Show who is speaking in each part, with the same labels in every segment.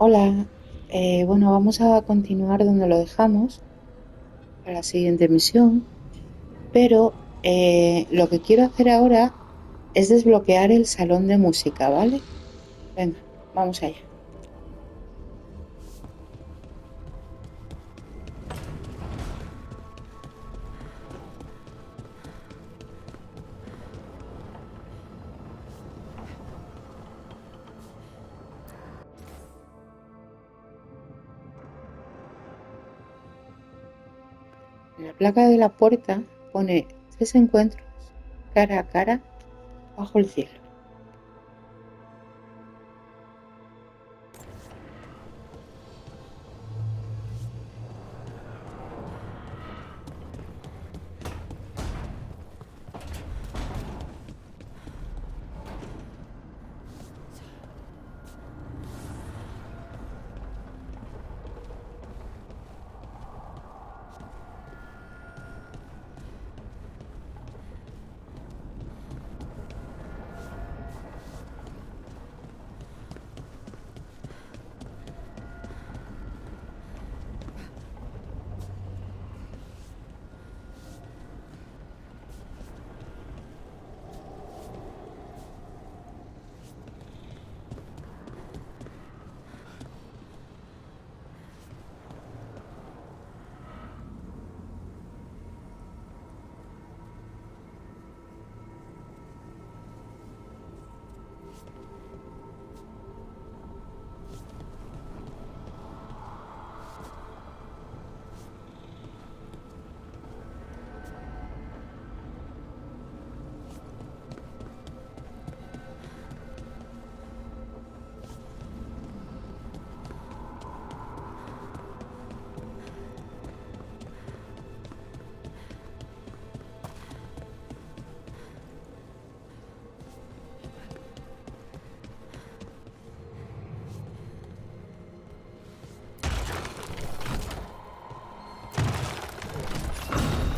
Speaker 1: Hola, bueno, vamos a continuar donde lo dejamos para la siguiente misión, pero lo que quiero hacer ahora es desbloquear el salón de música, ¿vale? Venga, vamos allá. En la placa de la puerta pone tres encuentros cara a cara bajo el cielo.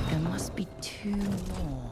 Speaker 2: There must be two more.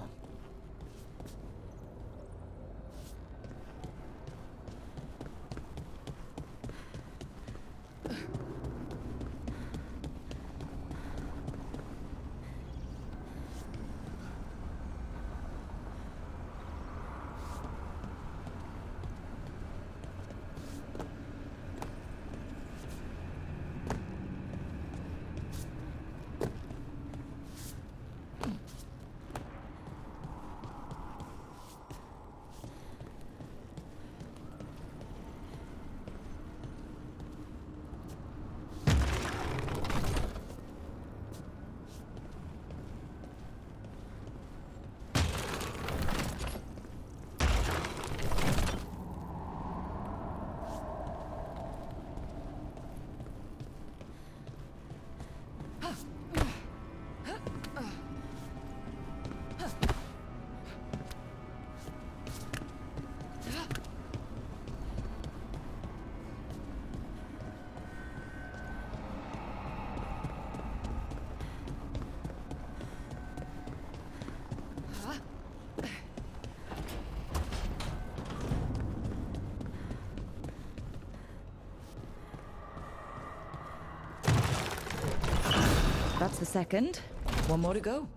Speaker 2: That's the second. One more to go.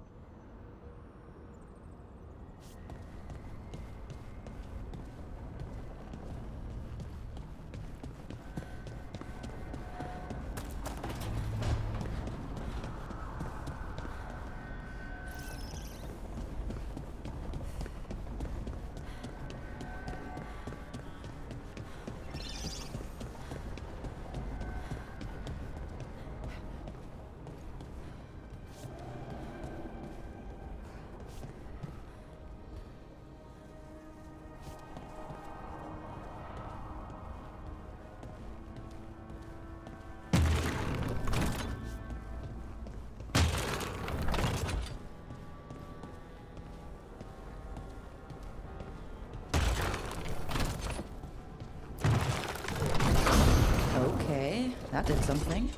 Speaker 2: Okay, that did something.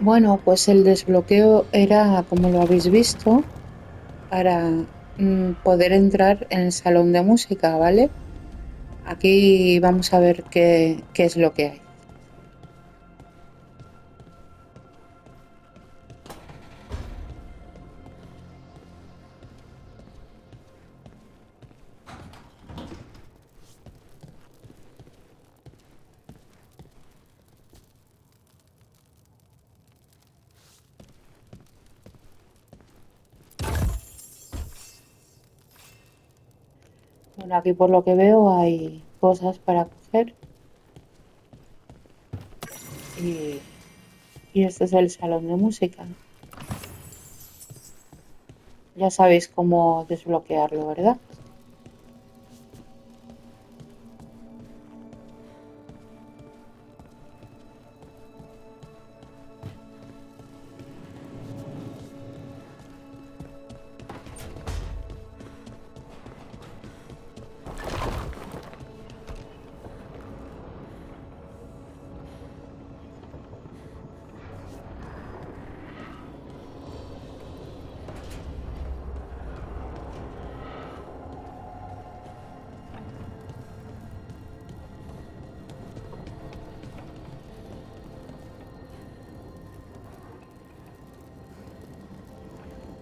Speaker 1: Bueno, pues el desbloqueo era, como lo habéis visto, para poder entrar en el salón de música, ¿vale? Aquí vamos a ver qué es lo que hay. Bueno, aquí por lo que veo hay cosas para coger y, y este es el salón de música. Ya sabéis cómo desbloquearlo, ¿verdad?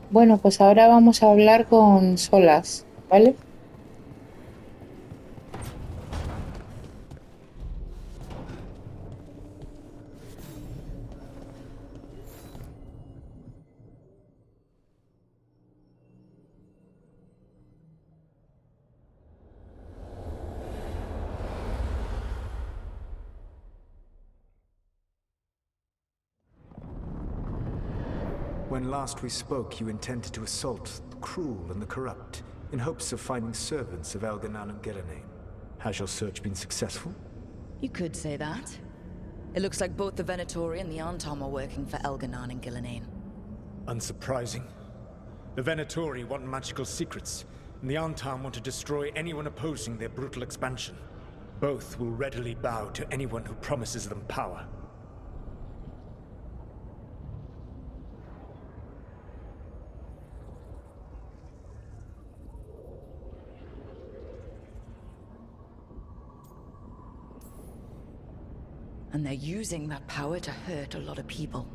Speaker 1: Bueno, pues ahora vamos a hablar con Solas, ¿vale?
Speaker 3: When last we spoke, you intended to assault the cruel and the corrupt, in hopes of finding servants of Elganan and Gillenane. Has your search been successful?
Speaker 2: You could say that. It looks like both the Venatori and the Antom are working for Elganan and Gillenane.
Speaker 4: Unsurprising. The Venatori want magical secrets, and the Antom want to destroy anyone opposing their brutal expansion. Both will readily bow to anyone who promises them power.
Speaker 2: And they're using that power to hurt a lot of people.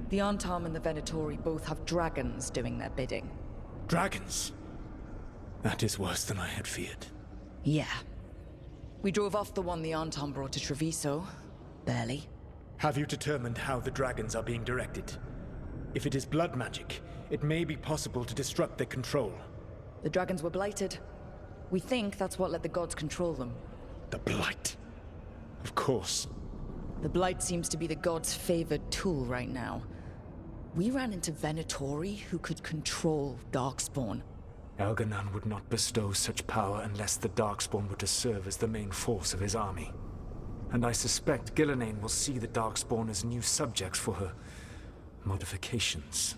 Speaker 2: The Antom and the Venatori both have dragons doing their bidding.
Speaker 4: Dragons? That is worse than I had feared.
Speaker 2: Yeah. We drove off the one the Antom brought to Treviso. Barely.
Speaker 4: Have you determined how the dragons are being directed? If it is blood magic, it may be possible to disrupt their control.
Speaker 2: The dragons were blighted. We think that's what let the gods control them.
Speaker 4: The Blight. Of course.
Speaker 2: The Blight seems to be the gods' favored tool right now. We ran into Venatori who could control Darkspawn.
Speaker 3: Elganan would not bestow such power unless the Darkspawn were to serve as the main force of his army. And I suspect Gillenane will see the Darkspawn as new subjects for her modifications.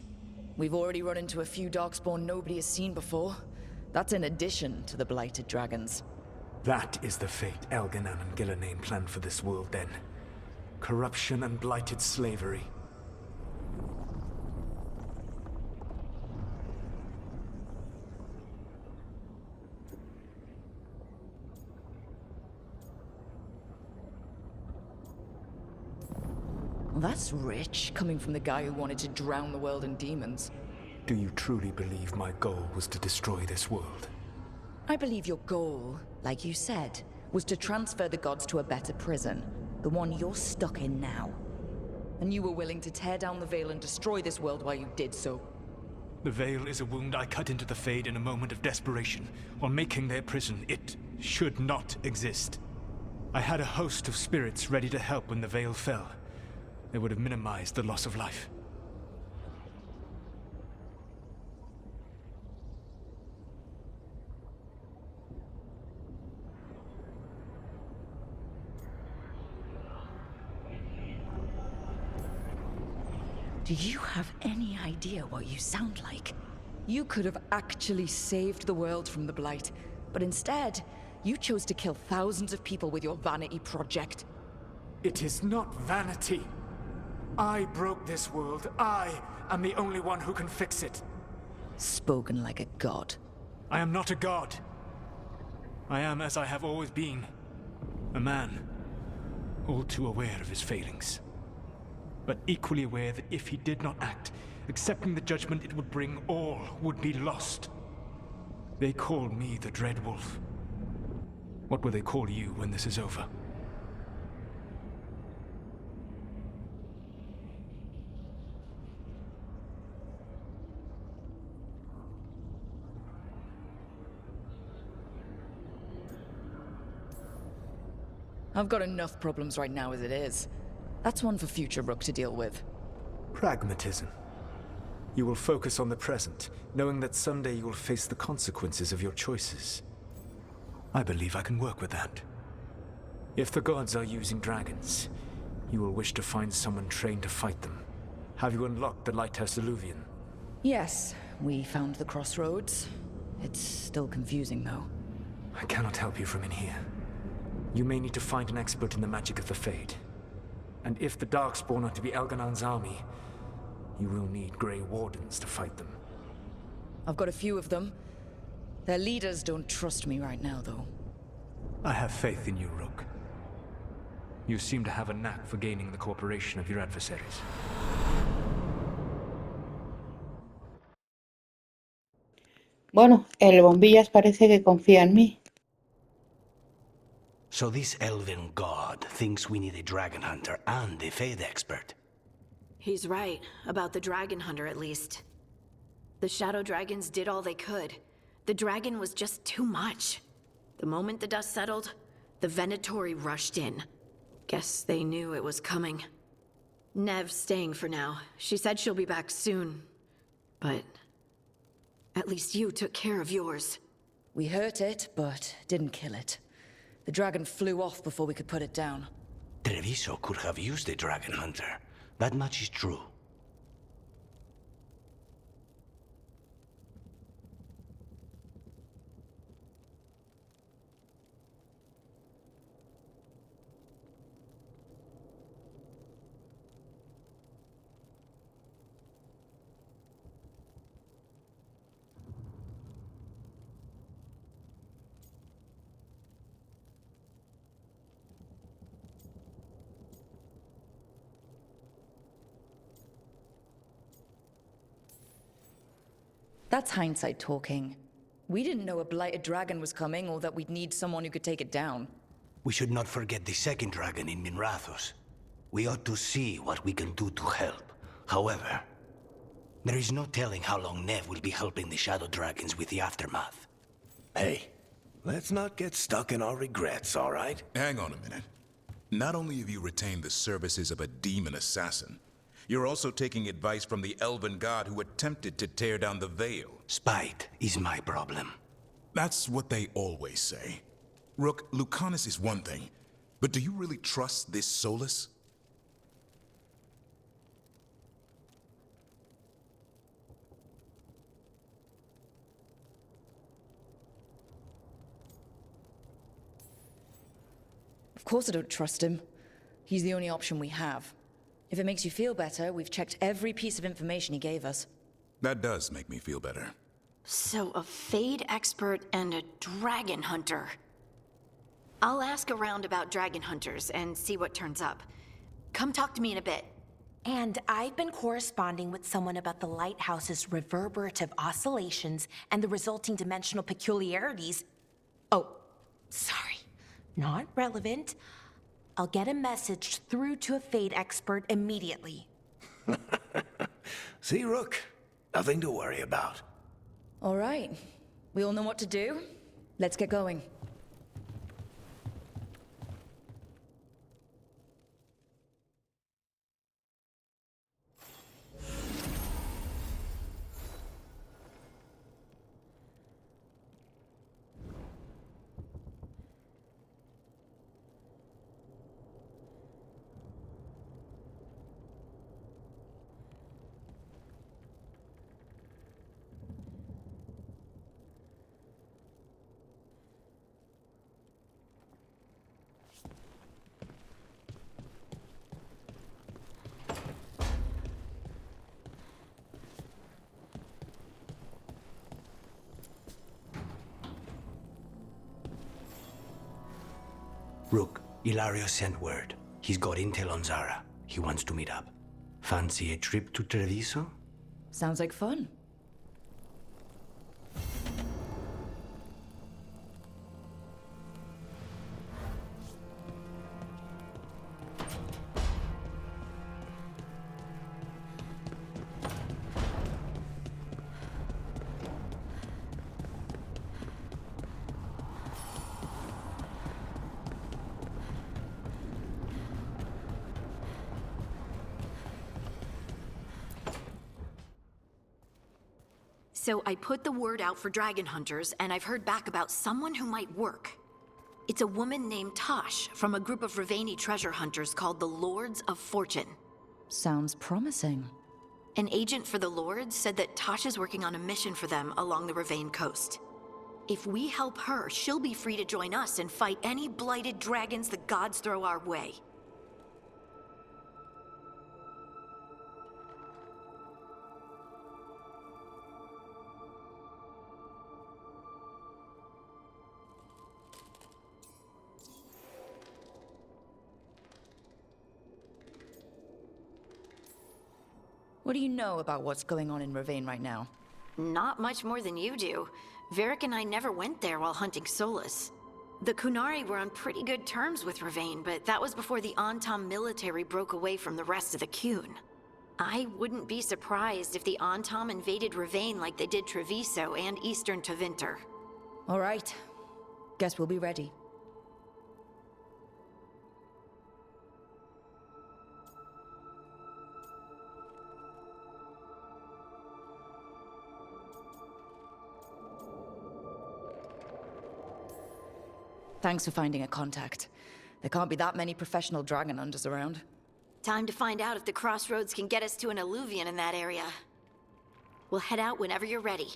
Speaker 2: We've already run into a few Darkspawn nobody has seen before. That's in addition to the blighted dragons.
Speaker 3: That is the fate Elganan and Gillenane planned for this world then. Corruption and blighted slavery.
Speaker 2: Well, that's rich, coming from the guy who wanted to drown the world in demons.
Speaker 3: Do you truly believe my goal was to destroy this world?
Speaker 2: I believe your goal, like you said, was to transfer the gods to a better prison. The one you're stuck in now. And you were willing to tear down the veil and destroy this world while you did so.
Speaker 4: The veil is a wound I cut into the Fade in a moment of desperation, while making their prison. It should not exist. I had a host of spirits ready to help when the veil fell. They would have minimized the loss of life.
Speaker 2: Do you have any idea what you sound like? You could have actually saved the world from the Blight, but instead, you chose to kill thousands of people with your vanity project.
Speaker 3: It is not vanity. I broke this world. I am the only one who can fix it.
Speaker 2: Spoken like a god.
Speaker 4: I am not a god. I am as I have always been. A man. All too aware of his failings. But equally aware that if he did not act, accepting the judgment it would bring, all would be lost. They called me the Dread Wolf. What will they call you when this is over?
Speaker 2: I've got enough problems right now as it is. That's one for future Rook to deal with.
Speaker 3: Pragmatism. You will focus on the present, knowing that someday you will face the consequences of your choices. I believe I can work with that. If the gods are using dragons, you will wish to find someone trained to fight them. Have you unlocked the Lighthouse Illuvian?
Speaker 2: Yes, we found the crossroads. It's still confusing, though.
Speaker 3: I cannot help you from in here. You may need to find an expert in the magic of the Fade. And if the Darkspawn are to be Elganon's army, you will need Grey Wardens to fight them.
Speaker 2: I've got a few of them. Their leaders don't trust me right now, though.
Speaker 4: I have faith in you, Rook. You seem to have a knack for gaining the cooperation of your adversaries.
Speaker 1: Bueno, el bombillas parece que confía en mí.
Speaker 5: So this elven god thinks we need a dragon hunter and a Fade expert.
Speaker 6: He's right, about the dragon hunter at least. The shadow dragons did all they could. The dragon was just too much. The moment the dust settled, the Venatori rushed in. Guess they knew it was coming. Nev's staying for now. She said she'll be back soon. But at least you took care of yours.
Speaker 2: We hurt it, but didn't kill it. The dragon flew off before we could put it down.
Speaker 5: Treviso could have used a dragon hunter. That much is true.
Speaker 2: That's hindsight talking. We didn't know a blighted dragon was coming, or that we'd need someone who could take it down.
Speaker 5: We should not forget the second dragon in Minrathos. We ought to see what we can do to help. However, there is no telling how long Nev will be helping the Shadow Dragons with the aftermath.
Speaker 7: Hey, let's not get stuck in our regrets, all right?
Speaker 8: Hang on a minute. Not only have you retained the services of a demon assassin, you're also taking advice from the elven god who attempted to tear down the veil.
Speaker 5: Spite is my problem.
Speaker 8: That's what they always say. Rook, Lucanus is one thing, but do you really trust this Solus?
Speaker 2: Of course I don't trust him. He's the only option we have. If it makes you feel better, we've checked every piece of information he gave us.
Speaker 8: That does make me feel better.
Speaker 6: So a Fade expert and a dragon hunter. I'll ask around about dragon hunters and see what turns up. Come talk to me in a bit.
Speaker 9: And I've been corresponding with someone about the lighthouse's reverberative oscillations and the resulting dimensional peculiarities. Oh, sorry. Not relevant. I'll get a message through to a Fade expert immediately.
Speaker 7: See, Rook? Nothing to worry about.
Speaker 2: All right. We all know what to do. Let's get going.
Speaker 5: Rook, Ilario sent word. He's got intel on Zara. He wants to meet up. Fancy a trip to Treviso?
Speaker 2: Sounds like fun.
Speaker 6: So I put the word out for dragon hunters, and I've heard back about someone who might work. It's a woman named Tosh from a group of Ravani treasure hunters called the Lords of Fortune.
Speaker 2: Sounds promising.
Speaker 6: An agent for the Lords said that Tosh is working on a mission for them along the Ravane coast. If we help her, she'll be free to join us and fight any blighted dragons the gods throw our way.
Speaker 2: What do you know about what's going on in Ravane right now?
Speaker 6: Not much more than you do. Varric and I never went there while hunting Solus. The Kunari were on pretty good terms with Ravane, but that was before the Antam military broke away from the rest of the Qun. I wouldn't be surprised if the Antam invaded Ravane like they did Treviso and Eastern Tevinter.
Speaker 2: All right. Guess we'll be ready. Thanks for finding a contact. There can't be that many professional dragon hunters around.
Speaker 6: Time to find out if the crossroads can get us to an alluvion in that area. We'll head out whenever you're ready.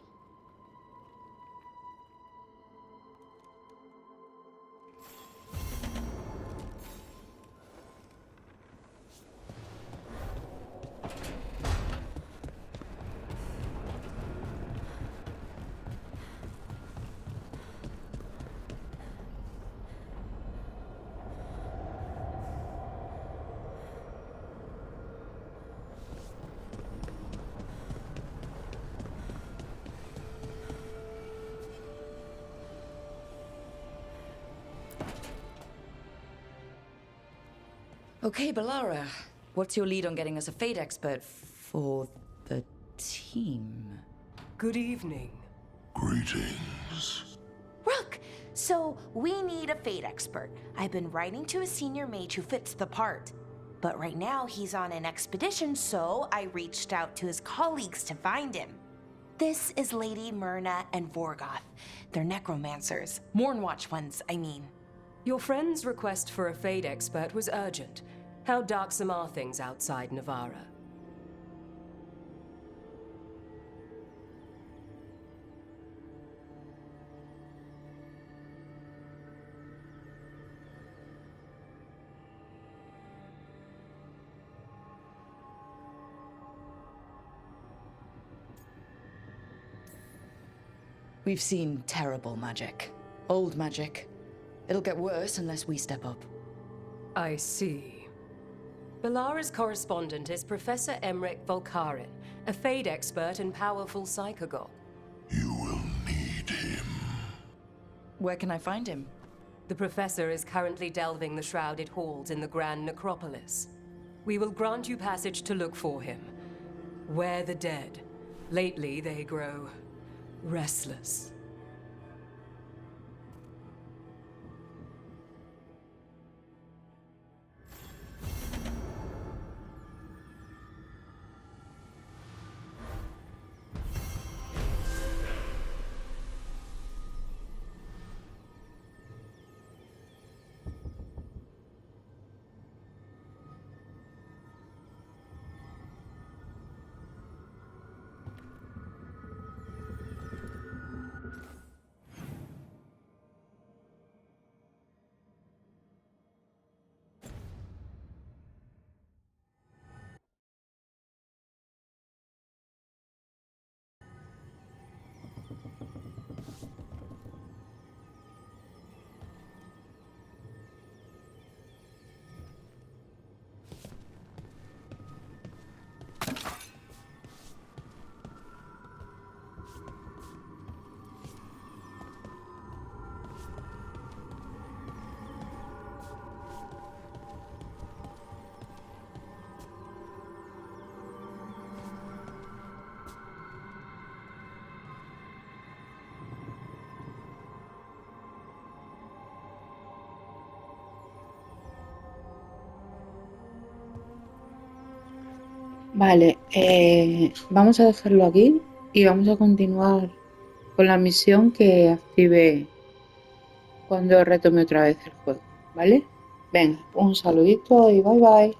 Speaker 2: Okay, Balara. What's your lead on getting us a Fate expert for the team?
Speaker 10: Good evening.
Speaker 7: Greetings.
Speaker 9: Rook! So, we need a Fate expert. I've been writing to a senior mage who fits the part. But right now, he's on an expedition, so I reached out to his colleagues to find him. This is Lady Myrna and Vorgoth. They're necromancers. Mournwatch ones, I mean.
Speaker 10: Your friend's request for a Fade expert was urgent. How darksome are things outside Navarra?
Speaker 2: We've seen terrible magic. Old magic. It'll get worse unless we step up.
Speaker 10: I see. Balara's correspondent is Professor Emmerich Volkarin, a Fade expert and powerful psychogol.
Speaker 7: You will need him.
Speaker 2: Where can I find him?
Speaker 10: The professor is currently delving the shrouded halls in the Grand Necropolis. We will grant you passage to look for him. Where the dead. Lately they grow restless.
Speaker 1: Vale, vamos a dejarlo aquí y vamos a continuar con la misión que active cuando retome otra vez el juego, ¿vale? Venga, un saludito y bye bye.